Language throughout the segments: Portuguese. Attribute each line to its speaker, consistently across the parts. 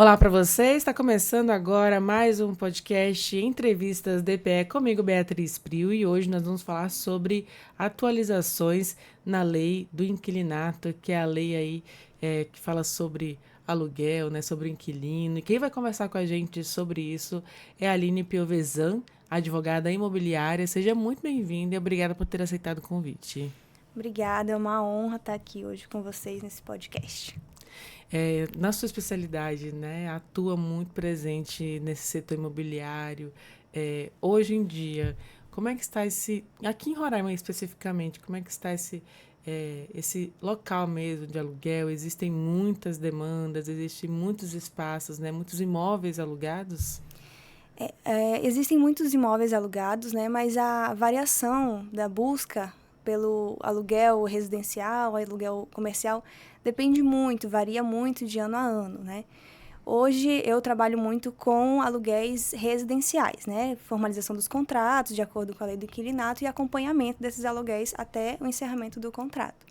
Speaker 1: Olá para você, está começando agora mais um podcast Entrevistas DPE comigo, Beatriz Prio, e hoje nós vamos falar sobre atualizações na lei do inquilinato, que é a lei aí que fala sobre aluguel, né, sobre o inquilino. E quem vai conversar com a gente sobre isso é a Aline Piovesan, advogada imobiliária. Seja muito bem-vinda e obrigada por ter aceitado o convite.
Speaker 2: Obrigada, é uma honra estar aqui hoje com vocês nesse podcast.
Speaker 1: Na sua especialidade, né, atua muito presente nesse setor imobiliário. Hoje em dia, como é que está aqui em Roraima especificamente, como é que está esse local mesmo de aluguel? Existem muitas demandas, existem muitos espaços, né, muitos imóveis alugados?
Speaker 2: Existem muitos imóveis alugados, né, mas a variação da busca pelo aluguel residencial, aluguel comercial, depende muito, varia muito de ano a ano, né? Hoje eu trabalho muito com aluguéis residenciais, né? Formalização dos contratos, de acordo com a lei do inquilinato, e acompanhamento desses aluguéis até o encerramento do contrato.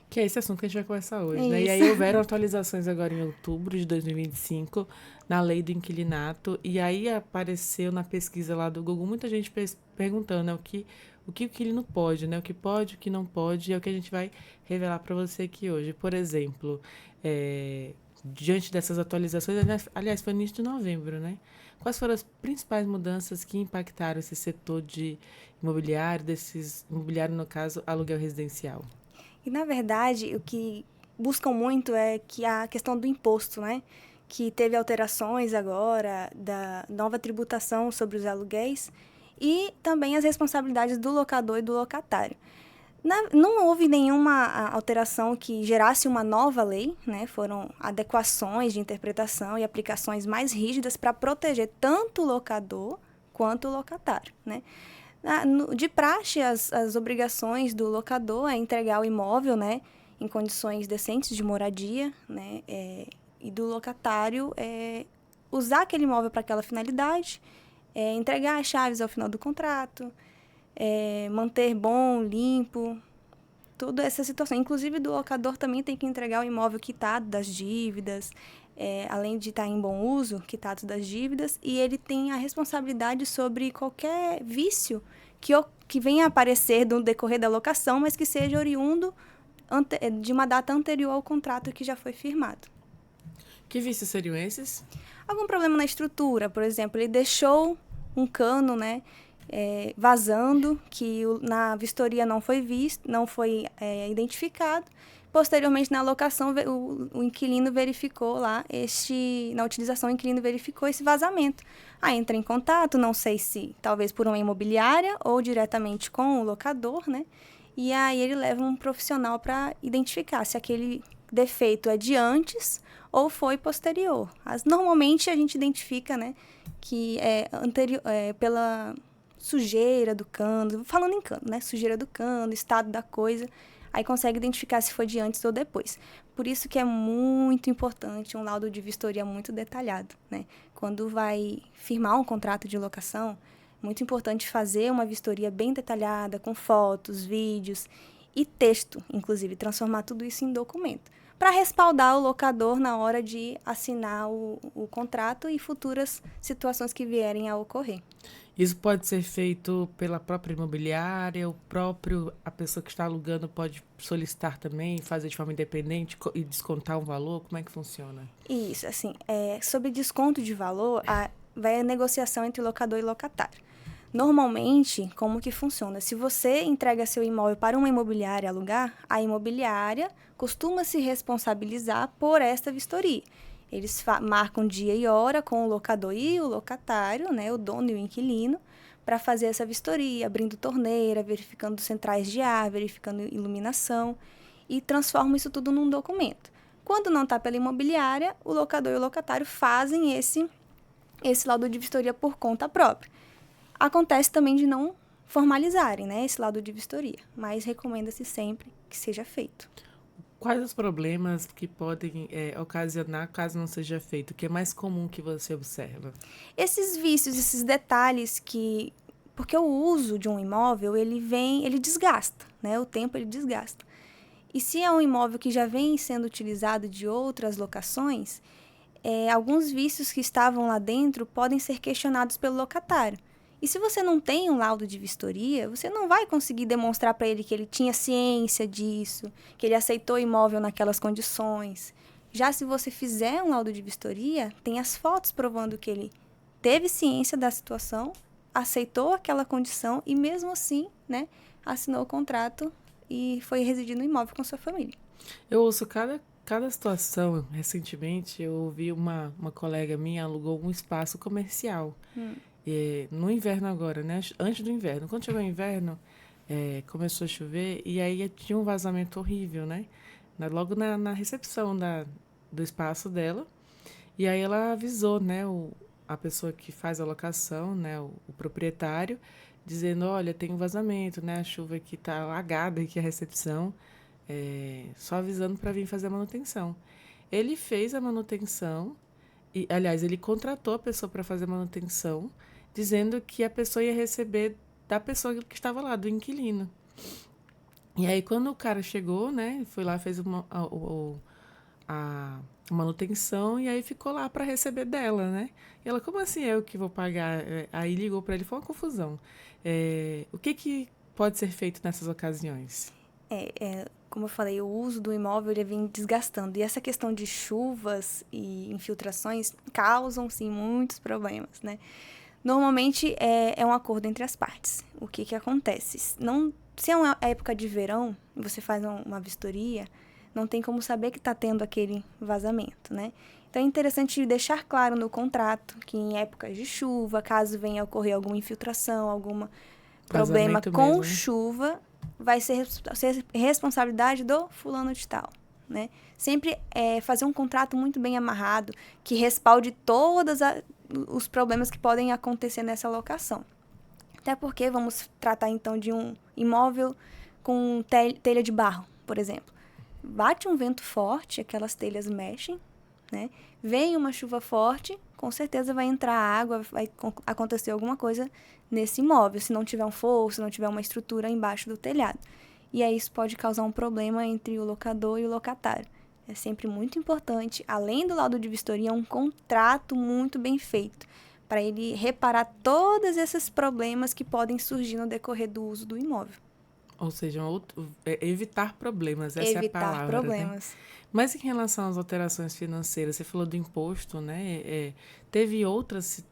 Speaker 1: Que é esse assunto que a gente vai conversar hoje, né? E
Speaker 2: Isso.
Speaker 1: aí houveram atualizações agora em outubro de 2025 na lei do inquilinato, e aí apareceu na pesquisa lá do Google muita gente perguntando, né, o que o inquilino pode, né? O que não pode, e é o que a gente vai revelar para você aqui hoje. Por exemplo, diante dessas atualizações, aliás, foi no início de novembro, né? Quais foram as principais mudanças que impactaram esse setor de imobiliário, no caso, aluguel residencial?
Speaker 2: E, na verdade, o que buscam muito é que a questão do imposto, né? Que teve alterações agora da nova tributação sobre os aluguéis e também as responsabilidades do locador e do locatário. Não houve nenhuma alteração que gerasse uma nova lei, né? Foram adequações de interpretação e aplicações mais rígidas para proteger tanto o locador quanto o locatário, né? De praxe, as obrigações do locador é entregar o imóvel, né, em condições decentes de moradia, né, e do locatário usar aquele imóvel para aquela finalidade, entregar as chaves ao final do contrato, manter bom, limpo, toda essa situação. Inclusive, do locador também tem que entregar o imóvel quitado das dívidas, além de estar em bom uso, quitado das dívidas, e ele tem a responsabilidade sobre qualquer vício que venha a aparecer no decorrer da locação, mas que seja oriundo de uma data anterior ao contrato que já foi firmado.
Speaker 1: Que vícios seriam esses?
Speaker 2: Algum problema na estrutura, por exemplo, ele deixou um cano, né, vazando, que na vistoria não foi visto, não foi identificado. Posteriormente, na locação, o inquilino verificou lá, na utilização, o inquilino verificou esse vazamento. Aí entra em contato, não sei se talvez por uma imobiliária ou diretamente com o locador, né? E aí ele leva um profissional para identificar se aquele defeito é de antes ou foi posterior. Normalmente a gente identifica, né, que é anterior, pela sujeira do cano, falando em cano, né, sujeira do cano, estado da coisa, aí consegue identificar se foi de antes ou depois. Por isso que é muito importante um laudo de vistoria muito detalhado, né? Quando vai firmar um contrato de locação, muito importante fazer uma vistoria bem detalhada, com fotos, vídeos e texto, inclusive, transformar tudo isso em documento, para respaldar o locador na hora de assinar o contrato e futuras situações que vierem a ocorrer.
Speaker 1: Isso pode ser feito pela própria imobiliária, a pessoa que está alugando pode solicitar também, fazer de forma independente e descontar um valor? Como é que funciona?
Speaker 2: Isso, assim, sobre desconto de valor, vai a negociação entre locador e locatário. Normalmente, como que funciona? Se você entrega seu imóvel para uma imobiliária alugar, a imobiliária costuma se responsabilizar por esta vistoria. Eles marcam dia e hora com o locador e o locatário, né, o dono e o inquilino, para fazer essa vistoria, abrindo torneira, verificando centrais de ar, verificando iluminação e transformam isso tudo num documento. Quando não está pela imobiliária, o locador e o locatário fazem esse laudo de vistoria por conta própria. Acontece também de não formalizarem, né, esse laudo de vistoria, mas recomenda-se sempre que seja feito.
Speaker 1: Quais os problemas que podem ocasionar caso não seja feito? O que é mais comum que você observa?
Speaker 2: Esses vícios, esses detalhes porque o uso de um imóvel, ele desgasta, né, o tempo ele desgasta. E se é um imóvel que já vem sendo utilizado de outras locações, alguns vícios que estavam lá dentro podem ser questionados pelo locatário. E se você não tem um laudo de vistoria, você não vai conseguir demonstrar para ele que ele tinha ciência disso, que ele aceitou o imóvel naquelas condições. Já se você fizer um laudo de vistoria, tem as fotos provando que ele teve ciência da situação, aceitou aquela condição e mesmo assim, né, assinou o contrato e foi residir no imóvel com sua família.
Speaker 1: Eu ouço cada situação. Recentemente, eu ouvi uma colega minha alugou um espaço comercial. No inverno agora, né? Antes do inverno. Quando chegou o inverno, começou a chover e aí tinha um vazamento horrível, né? Logo na recepção do espaço dela. E aí ela avisou, né, a pessoa que faz a locação, né, o proprietário, dizendo, olha, tem um vazamento, né, a chuva aqui tá alagada aqui a recepção, só avisando para vir fazer a manutenção. Ele fez a manutenção, e, aliás, ele contratou a pessoa para fazer a manutenção, dizendo que a pessoa ia receber da pessoa que estava lá, do inquilino. E aí, quando o cara chegou, né, foi lá, fez a manutenção e aí ficou lá para receber dela, né? E ela, como assim eu que vou pagar? Aí ligou para ele, foi uma confusão. O que pode ser feito nessas ocasiões?
Speaker 2: Como eu falei, o uso do imóvel ele vem desgastando. E essa questão de chuvas e infiltrações causam, sim, muitos problemas, né? Normalmente é um acordo entre as partes. O que acontece? Se é uma época de verão e você faz uma vistoria, não tem como saber que está tendo aquele vazamento, né? Então é interessante deixar claro no contrato que em épocas de chuva, caso venha a ocorrer alguma infiltração, algum problema
Speaker 1: Vazamento
Speaker 2: com
Speaker 1: mesmo, né? chuva,
Speaker 2: vai ser responsabilidade do fulano de tal, né? Sempre fazer um contrato muito bem amarrado, que respalde todos os problemas que podem acontecer nessa locação. Até porque vamos tratar então de um imóvel com telha de barro, por exemplo. Bate um vento forte, aquelas telhas mexem, né? Vem uma chuva forte, com certeza vai entrar água, vai acontecer alguma coisa nesse imóvel, se não tiver um forro, se não tiver uma estrutura embaixo do telhado. E aí isso pode causar um problema entre o locador e o locatário. É sempre muito importante, além do laudo de vistoria, um contrato muito bem feito, para ele reparar todos esses problemas que podem surgir no decorrer do uso do imóvel.
Speaker 1: Ou seja, evitar problemas, essa é a
Speaker 2: Evitar
Speaker 1: palavra, né?
Speaker 2: problemas.
Speaker 1: Mas em relação às alterações financeiras, você falou do imposto, né? Teve outras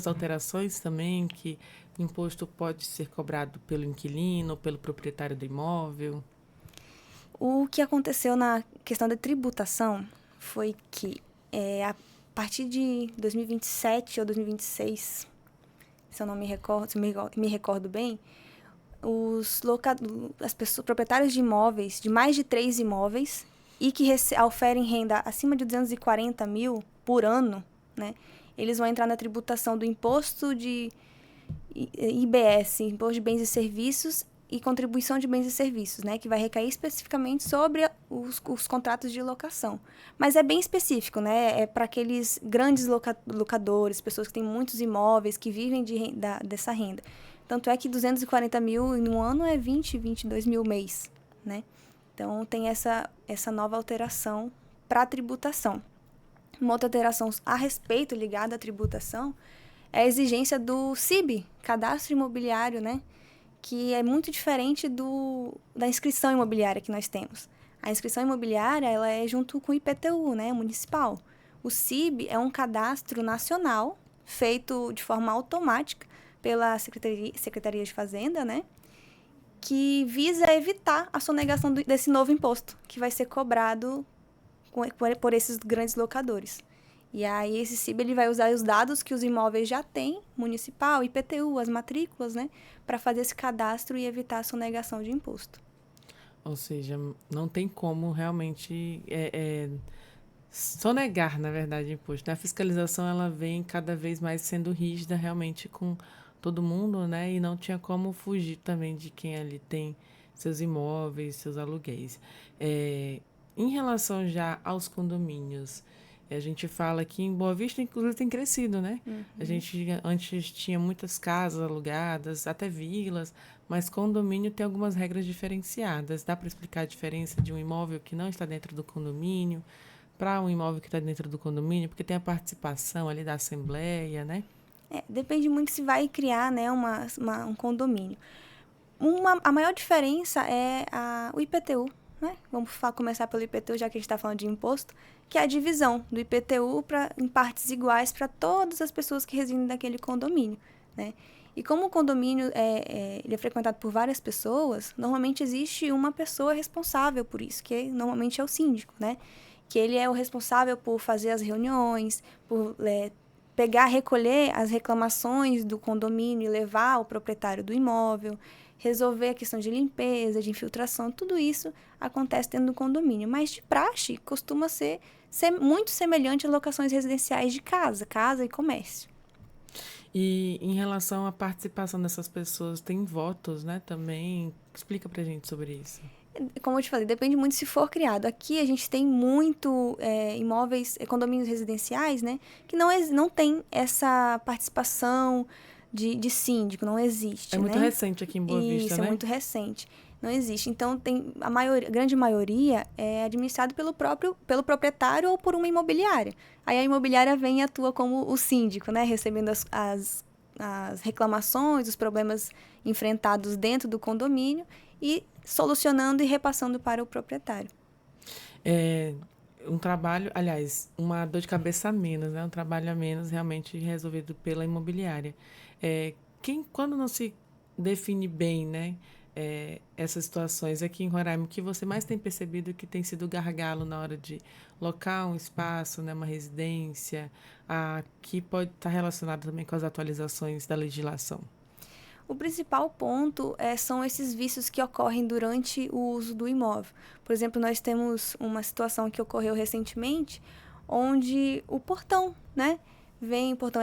Speaker 1: alterações também que o imposto pode ser cobrado pelo inquilino, pelo proprietário do imóvel?
Speaker 2: O que aconteceu na questão da tributação foi que, a partir de 2027 ou 2026, se eu não me recordo, se me recordo bem, as pessoas, proprietários de imóveis, de mais de 3 imóveis, e que oferem renda acima de 240 mil por ano, né, eles vão entrar na tributação do imposto de IBS, Imposto de Bens e Serviços, e contribuição de bens e serviços, né, que vai recair especificamente sobre os contratos de locação. Mas é bem específico, né, é para aqueles grandes locadores, pessoas que têm muitos imóveis, que vivem dessa renda. Tanto é que 240 mil em um ano é 22 mil mês, né? Então, tem essa nova alteração para a tributação. Uma outra alteração a respeito ligada à tributação é a exigência do CIB, Cadastro Imobiliário, né? Que é muito diferente da inscrição imobiliária que nós temos. A inscrição imobiliária ela é junto com o IPTU, né, municipal. O CIB é um cadastro nacional feito de forma automática pela Secretaria de Fazenda, né, que visa evitar a sonegação desse novo imposto que vai ser cobrado por esses grandes locadores. E aí esse CIB ele vai usar os dados que os imóveis já têm, municipal, IPTU, as matrículas, né, para fazer esse cadastro e evitar a sonegação de imposto.
Speaker 1: Ou seja, não tem como realmente sonegar, na verdade, imposto. A fiscalização ela vem cada vez mais sendo rígida realmente com todo mundo, né? E não tinha como fugir também de quem ali tem seus imóveis, seus aluguéis. Em relação já aos condomínios, a gente fala que em Boa Vista, inclusive, tem crescido, né?
Speaker 2: Uhum.
Speaker 1: A gente antes tinha muitas casas alugadas, até vilas, mas condomínio tem algumas regras diferenciadas. Dá para explicar a diferença de um imóvel que não está dentro do condomínio? para um imóvel que está dentro do condomínio? Porque tem a participação ali da assembleia, né?
Speaker 2: Depende muito se vai criar, né, um condomínio. A maior diferença é o IPTU, né? Vamos começar pelo IPTU, já que a gente está falando de imposto, que é a divisão do IPTU em partes iguais para todas as pessoas que residem naquele condomínio, né? E como o condomínio ele é frequentado por várias pessoas, normalmente existe uma pessoa responsável por isso, que normalmente é o síndico, né? Que ele é o responsável por fazer as reuniões, por recolher as reclamações do condomínio e levar ao proprietário do imóvel, resolver a questão de limpeza, de infiltração, tudo isso acontece dentro do condomínio. Mas de praxe costuma ser muito semelhante a locações residenciais de casa e comércio.
Speaker 1: E em relação à participação dessas pessoas, tem votos, né, também? Explica pra gente sobre isso.
Speaker 2: Como eu te falei, depende muito se for criado. Aqui a gente tem muito imóveis, condomínios residenciais, né, que não tem essa participação de síndico, não existe,
Speaker 1: É muito
Speaker 2: né?
Speaker 1: recente aqui em Boa Vista,
Speaker 2: Isso,
Speaker 1: né?
Speaker 2: é muito recente. Não existe. Então, a grande maioria é administrado pelo proprietário ou por uma imobiliária. Aí a imobiliária vem e atua como o síndico, né? Recebendo as reclamações, os problemas enfrentados dentro do condomínio e solucionando e repassando para o proprietário.
Speaker 1: É um trabalho, aliás, uma dor de cabeça a menos, né? Um trabalho a menos realmente resolvido pela imobiliária. Quando não se define bem, né, essas situações aqui em Roraima, o que você mais tem percebido que tem sido gargalo na hora de locar um espaço, né, uma residência, que pode estar relacionado também com as atualizações da legislação?
Speaker 2: O principal ponto são esses vícios que ocorrem durante o uso do imóvel. Por exemplo, nós temos uma situação que ocorreu recentemente, onde o portão, né? O portão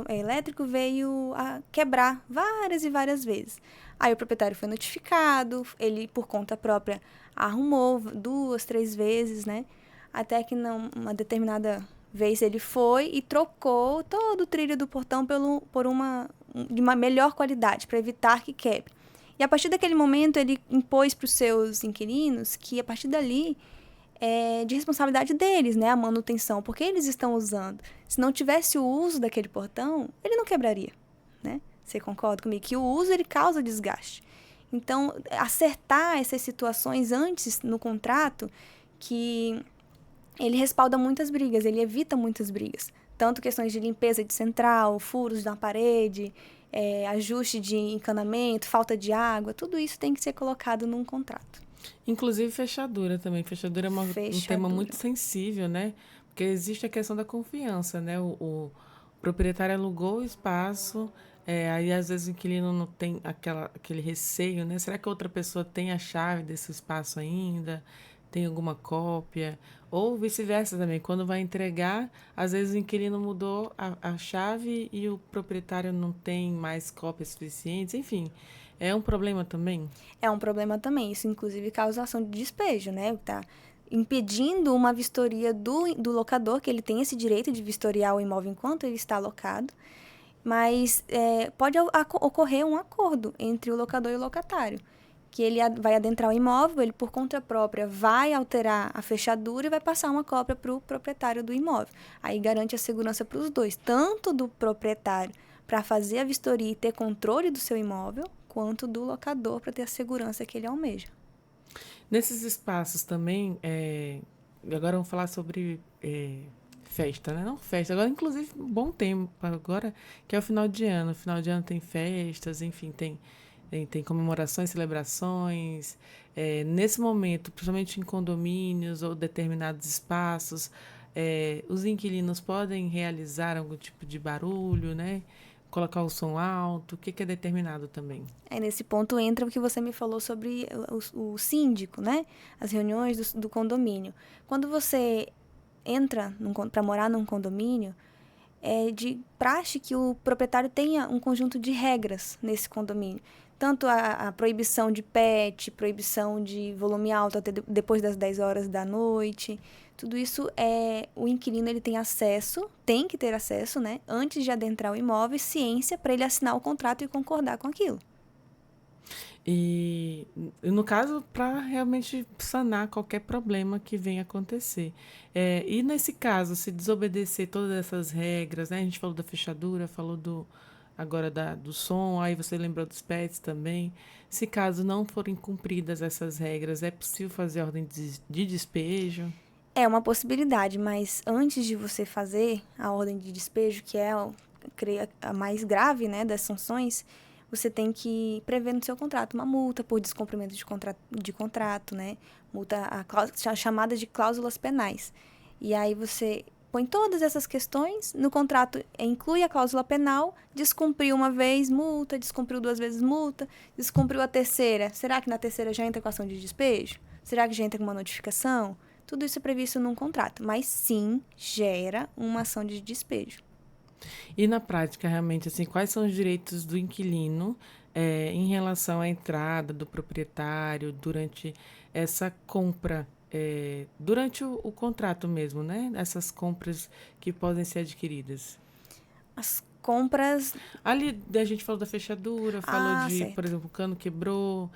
Speaker 2: elétrico veio a quebrar várias e várias vezes. Aí o proprietário foi notificado, ele por conta própria arrumou 2, 3 vezes, né? Até que uma determinada vez ele foi e trocou todo o trilho do portão de uma melhor qualidade, para evitar que quebre. E a partir daquele momento ele impôs para os seus inquilinos que a partir dali é de responsabilidade deles, né, a manutenção, porque eles estão usando. Se não tivesse o uso daquele portão, ele não quebraria, né? Você concorda comigo? Que o uso ele causa desgaste. Então, acertar essas situações antes no contrato, que ele respalda muitas brigas, ele evita muitas brigas. Tanto questões de limpeza de central, furos na parede, ajuste de encanamento, falta de água, tudo isso tem que ser colocado num contrato.
Speaker 1: Inclusive fechadura também. Fechadura é um tema muito sensível, né? Porque existe a questão da confiança, né? O proprietário alugou o espaço, aí às vezes o inquilino não tem aquele receio, né? Será que outra pessoa tem a chave desse espaço ainda? Tem alguma cópia? Ou vice-versa também, quando vai entregar, às vezes o inquilino mudou a chave e o proprietário não tem mais cópias suficientes, enfim, é um problema também?
Speaker 2: É um problema também, isso inclusive causa ação de despejo, né? Tá impedindo uma vistoria do locador, que ele tem esse direito de vistoriar o imóvel enquanto ele está alocado, mas pode ocorrer um acordo entre o locador e o locatário, que ele vai adentrar o imóvel, ele por conta própria vai alterar a fechadura e vai passar uma cópia para o proprietário do imóvel. Aí garante a segurança para os dois, tanto do proprietário para fazer a vistoria e ter controle do seu imóvel, quanto do locador para ter a segurança que ele almeja.
Speaker 1: Nesses espaços também, agora vamos falar sobre festa, né? Não festa, agora inclusive um bom tempo agora, que é o final de ano. No final de ano tem festas, enfim, tem comemorações, celebrações. Nesse momento, principalmente em condomínios ou determinados espaços, os inquilinos podem realizar algum tipo de barulho, né? Colocar o som alto, o que é determinado também?
Speaker 2: Nesse ponto entra o que você me falou sobre o síndico, né? As reuniões do condomínio. Quando você entra para morar num condomínio, é de praxe que o proprietário tenha um conjunto de regras nesse condomínio. Tanto a proibição de pet, proibição de volume alto até depois das 10 horas da noite. Tudo isso o inquilino ele tem que ter acesso, né, antes de adentrar o imóvel, ciência para ele assinar o contrato e concordar com aquilo.
Speaker 1: E, no caso, para realmente sanar qualquer problema que venha acontecer. E nesse caso, se desobedecer todas essas regras, né? A gente falou da fechadura, falou agora do som, aí você lembrou dos pets também. Se caso não forem cumpridas essas regras, é possível fazer ordem de despejo?
Speaker 2: É uma possibilidade, mas antes de você fazer a ordem de despejo, que é creio, a mais grave, né, das sanções, você tem que prever no seu contrato uma multa por descumprimento de contrato, né? Multa, chamada de cláusulas penais. E aí você põe todas essas questões no contrato, inclui a cláusula penal, descumpriu uma vez, multa, descumpriu duas vezes, multa, descumpriu a terceira. Será que na terceira já entra com ação de despejo? Será que já entra com uma notificação? Tudo isso é previsto num contrato, mas sim gera uma ação de despejo.
Speaker 1: E na prática, realmente, assim, quais são os direitos do inquilino em relação à entrada do proprietário durante essa compra, durante o contrato mesmo, né? Essas compras que podem ser adquiridas.
Speaker 2: As compras.
Speaker 1: Ali a gente falou da fechadura, falou de, por
Speaker 2: Certo.
Speaker 1: exemplo, o cano quebrou,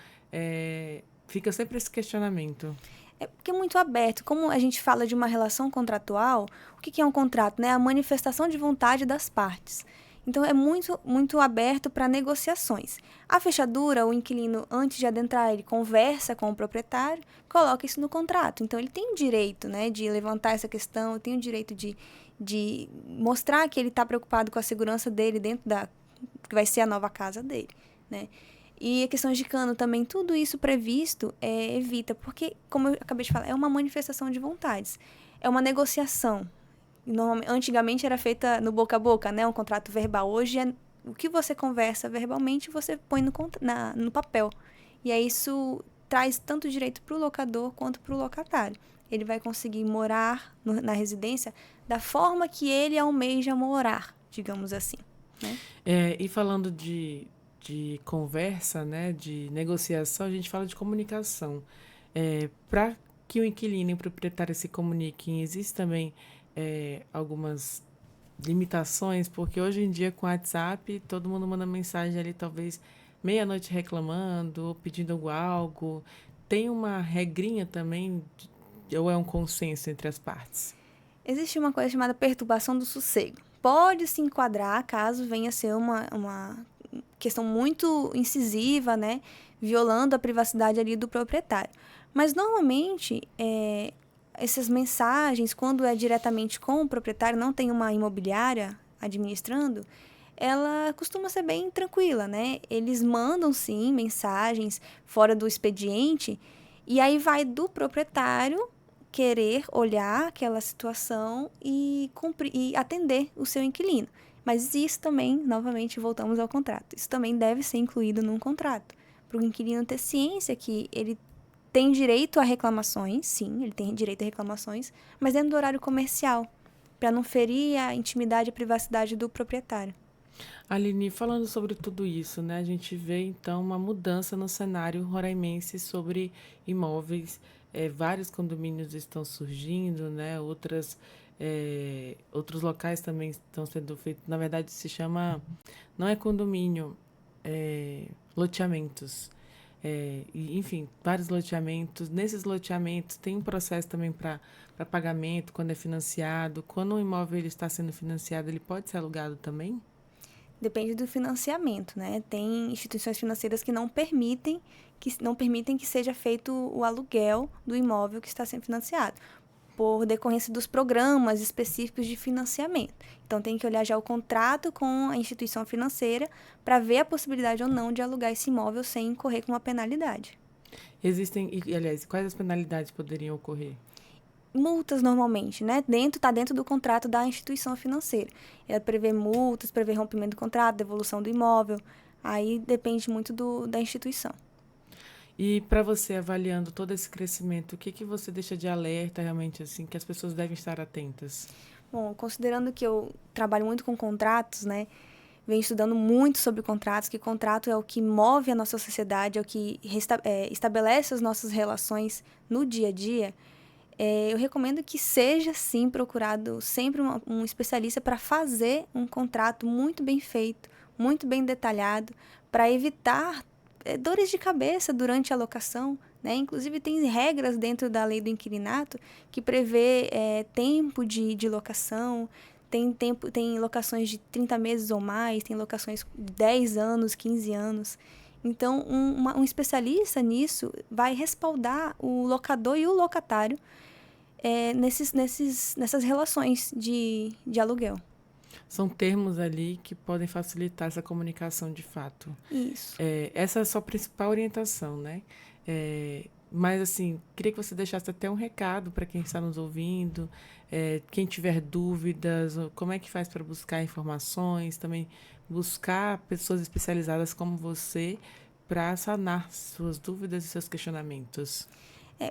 Speaker 1: fica sempre esse questionamento.
Speaker 2: É porque é muito aberto. Como a gente fala de uma relação contratual, o que é um contrato? Né? A manifestação de vontade das partes. Então, é muito, muito aberto para negociações. A fechadura, o inquilino, antes de adentrar, ele conversa com o proprietário, coloca isso no contrato. Então, ele tem o direito, né, de levantar essa questão, tem o direito de mostrar que ele está preocupado com a segurança dele dentro da que vai ser a nova casa dele, né? E a questão de cano também, tudo isso previsto evita, porque, como eu acabei de falar, é uma manifestação de vontades. É uma negociação. Antigamente era feita no boca a boca, né? Um contrato verbal. Hoje é o que você conversa verbalmente, você põe no papel. E aí isso traz tanto direito para o locador quanto para o locatário. Ele vai conseguir morar na residência da forma que ele almeja morar, digamos assim, né?
Speaker 1: E falando de conversa, né, de negociação, a gente fala de comunicação. Para que o inquilino e o proprietário se comuniquem, existem também algumas limitações, porque hoje em dia com o WhatsApp todo mundo manda mensagem ali, talvez meia-noite reclamando ou pedindo algo. Tem uma regrinha também, ou é um consenso entre as partes?
Speaker 2: Existe uma coisa chamada perturbação do sossego. Pode se enquadrar caso venha a ser uma questão muito incisiva, né? Violando a privacidade ali do proprietário. Mas, normalmente, essas mensagens, quando é diretamente com o proprietário, não tem uma imobiliária administrando, ela costuma ser bem tranquila, né? Eles mandam, sim, mensagens fora do expediente, e aí vai do proprietário querer olhar aquela situação e atender o seu inquilino. Mas isso também, novamente, voltamos ao contrato. Isso também deve ser incluído num contrato, para o inquilino ter ciência que ele tem direito a reclamações, sim, ele tem direito a reclamações, mas dentro do horário comercial, para não ferir a intimidade e a privacidade do proprietário.
Speaker 1: Aline, falando sobre tudo isso, né, a gente vê então uma mudança no cenário roraimense sobre imóveis. Vários condomínios estão surgindo, né, outros locais também estão sendo feitos. Na verdade, se chama, não é condomínio, loteamentos. Enfim, vários loteamentos. Nesses loteamentos tem um processo também para pagamento, quando é financiado. Quando o imóvel ele está sendo financiado, ele pode ser alugado também?
Speaker 2: Depende do financiamento, né? Tem instituições financeiras que não permitem que seja feito o aluguel do imóvel que está sendo financiado, por decorrência dos programas específicos de financiamento. Então, tem que olhar já o contrato com a instituição financeira para ver a possibilidade ou não de alugar esse imóvel sem incorrer com uma penalidade.
Speaker 1: Existem, aliás, quais as penalidades poderiam ocorrer?
Speaker 2: Multas normalmente, né? Tá dentro do contrato da instituição financeira. Ela prevê multas, prevê rompimento do contrato, devolução do imóvel. Aí depende muito da instituição.
Speaker 1: E para você, avaliando todo esse crescimento, o que que você deixa de alerta realmente, assim, que as pessoas devem estar atentas?
Speaker 2: Bom, considerando que eu trabalho muito com contratos, né? Venho estudando muito sobre contratos, que contrato é o que move a nossa sociedade, é o que estabelece as nossas relações no dia a dia. Eu recomendo que seja, sim, procurado sempre um especialista para fazer um contrato muito bem feito, muito bem detalhado, para evitar dores de cabeça durante a locação, né? Inclusive, tem regras dentro da lei do inquilinato que prevê tempo de locação, tem locações de 30 meses ou mais, tem locações de 10 anos, 15 anos. Então, um especialista nisso vai respaldar o locador e o locatário nessas relações de aluguel.
Speaker 1: São termos ali que podem facilitar essa comunicação de fato.
Speaker 2: Isso.
Speaker 1: Essa é a sua principal orientação, né? Mas, assim, queria que você deixasse até um recado para quem está nos ouvindo, quem tiver dúvidas, como é que faz para buscar informações, também buscar pessoas especializadas como você para sanar suas dúvidas e seus questionamentos.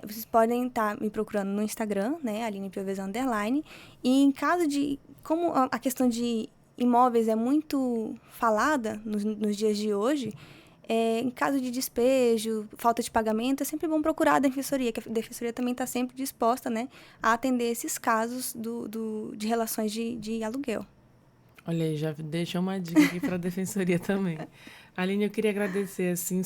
Speaker 2: Vocês podem estar me procurando no Instagram, né, Aline Piovesan _, e em caso de... Como a questão de imóveis é muito falada nos dias de hoje, em caso de despejo, falta de pagamento, é sempre bom procurar a Defensoria, que a Defensoria também está sempre disposta, né, a atender esses casos de relações de aluguel.
Speaker 1: Olha aí, já deixa uma dica aqui para a Defensoria também. Aline, eu queria agradecer assim,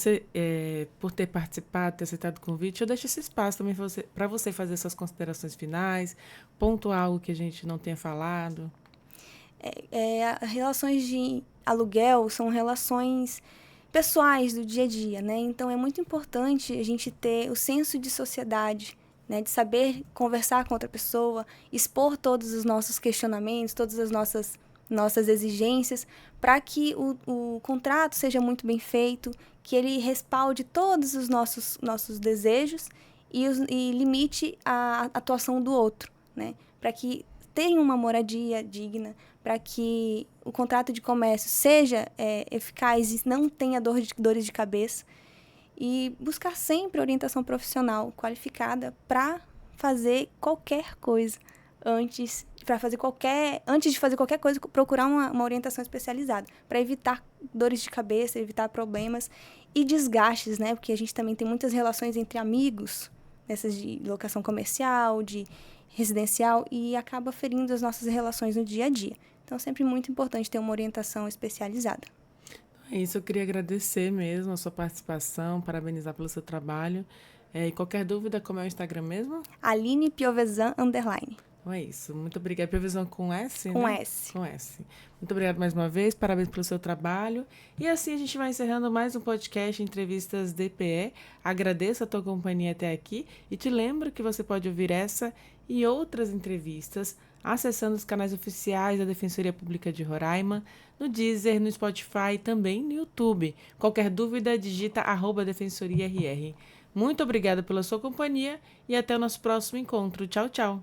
Speaker 1: por ter participado, ter aceitado o convite. Eu deixo esse espaço também para você fazer suas considerações finais, pontuar algo que a gente não tenha falado.
Speaker 2: Relações de aluguel são relações pessoais do dia a dia, né? Então, é muito importante a gente ter o senso de sociedade, né? De saber conversar com outra pessoa, expor todos os nossos questionamentos, todas as nossas exigências, para que o contrato seja muito bem feito, que ele respalde todos os nossos desejos e limite a atuação do outro, né? Para que tenha uma moradia digna, para que o contrato de comércio seja eficaz e não tenha dores de cabeça, e buscar sempre orientação profissional qualificada para fazer qualquer coisa. Antes de fazer qualquer coisa, procurar uma orientação especializada, para evitar dores de cabeça, evitar problemas e desgastes, né? Porque a gente também tem muitas relações entre amigos, nessas de locação comercial, de residencial, e acaba ferindo as nossas relações no dia a dia. Então, é sempre muito importante ter uma orientação especializada.
Speaker 1: É isso, eu queria agradecer mesmo a sua participação, parabenizar pelo seu trabalho. E qualquer dúvida, como é o Instagram mesmo?
Speaker 2: Aline Piovesan _.
Speaker 1: Então é isso. Muito obrigada. Previsão com S,
Speaker 2: com
Speaker 1: né?
Speaker 2: S.
Speaker 1: Com S. Muito obrigada mais uma vez. Parabéns pelo seu trabalho. E assim a gente vai encerrando mais um podcast Entrevistas DPE. Agradeço a tua companhia até aqui e te lembro que você pode ouvir essa e outras entrevistas acessando os canais oficiais da Defensoria Pública de Roraima, no Deezer, no Spotify e também no YouTube. Qualquer dúvida, digita @defensoriarr. Muito obrigada pela sua companhia e até o nosso próximo encontro. Tchau, tchau.